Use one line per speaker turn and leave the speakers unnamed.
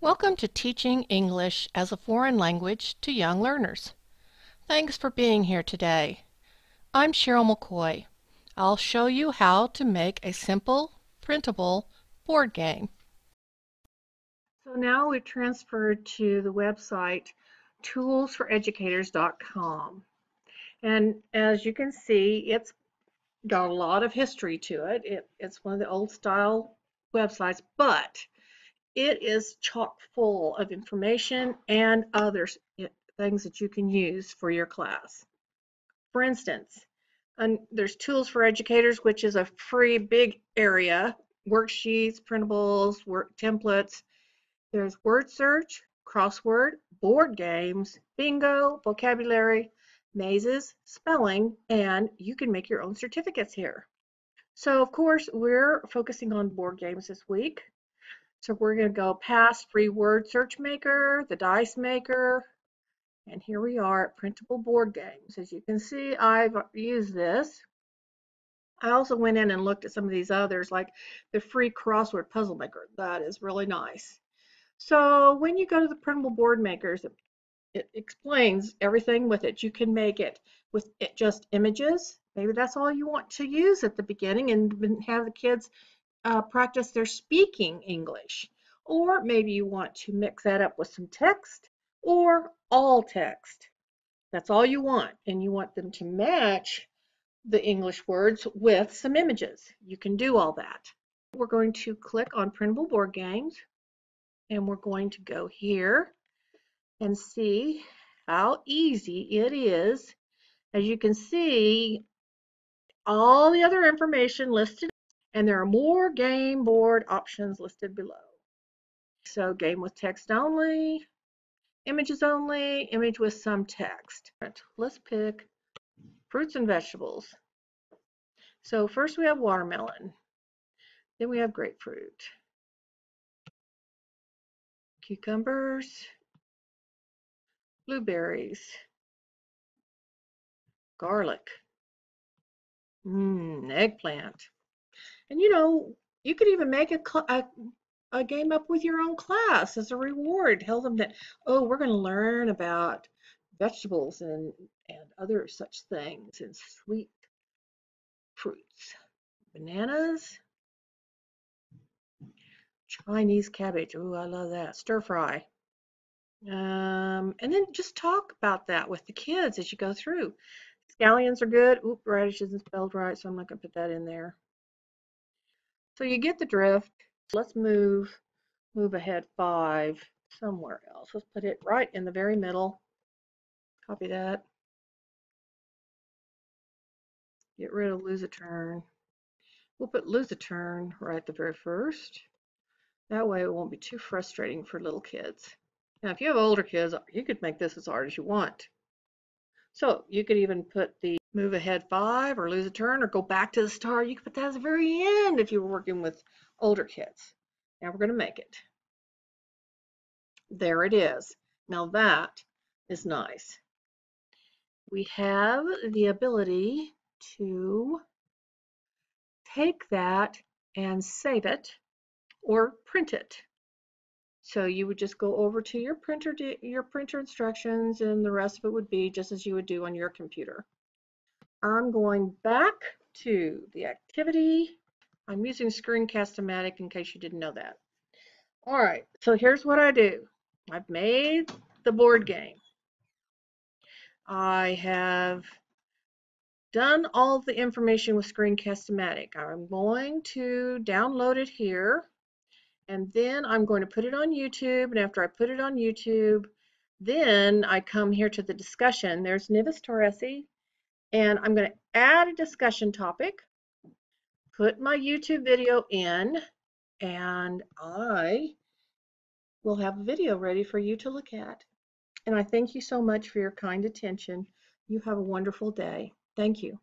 Welcome to Teaching English as a Foreign Language to Young Learners. Thanks for being here today. I'm Sheryl Mccoy. I'll show you how to make a simple, printable board game. So now we've transferred to the website toolsforeducators.com. And as you can see, it's got a lot of history to it. It's one of the old style websites, but it is chock full of information and other things that you can use for your class. For instance, there's Tools for Educators, which is a free big area, worksheets, printables, work templates. There's word search, crossword, board games, bingo, vocabulary, mazes, spelling, and you can make your own certificates here. So of course, we're focusing on board games this week. So we're going to go past free word search maker, the dice maker, and here we are at printable board games. As you can see, I've used this. I also went in and looked at some of these others, like the free crossword puzzle maker. That is really nice. So when you go to the printable board makers, it explains everything with it. You can make it with just images. Maybe that's all you want to use at the beginning and have the kids practice their speaking English. Or maybe you want to mix that up with some text or all text. That's all you want. And you want them to match the English words with some images. You can do all that. We're going to click on printable board games and we're going to go here and see how easy it is. As you can see, all the other information listed, and there are more game board options listed below. So game with text only, images only, image with some text. Let's pick fruits and vegetables. So first we have watermelon, then we have grapefruit, cucumbers, blueberries, garlic, eggplant. And you know, you could even make a game up with your own class as a reward. Tell them that, oh, we're going to learn about vegetables and other such things and sweet fruits. Bananas, Chinese cabbage. Oh, I love that. Stir fry. And then just talk about that with the kids as you go through. Scallions are good. Oop, radish isn't spelled right, so I'm not going to put that in there. So you get the drift. Let's move ahead 5 somewhere else. Let's put it right in the very middle. Copy that. Get rid of lose a turn. We'll put lose a turn right at the very first. That way it won't be too frustrating for little kids. Now, if you have older kids, you could make this as hard as you want. So you could even put the move ahead 5 or lose a turn or go back to the start. You could put that at the very end if you were working with older kids. Now we're going to make it. There it is. Now that is nice. We have the ability to take that and save it or print it. So you would just go over to your printer instructions, and the rest of it would be just as you would do on your computer. I'm going back to the activity. I'm using Screencast-O-Matic in case you didn't know that. All right, so here's what I do. I've made the board game. I have done all of the information with Screencast-O-Matic. I'm going to download it here, and then I'm going to put it on YouTube, and after I put it on YouTube, then I come here to the discussion. There's Nivis Torresi, and I'm going to add a discussion topic, put my YouTube video in, and I will have a video ready for you to look at. And I thank you so much for your kind attention. You have a wonderful day. Thank you.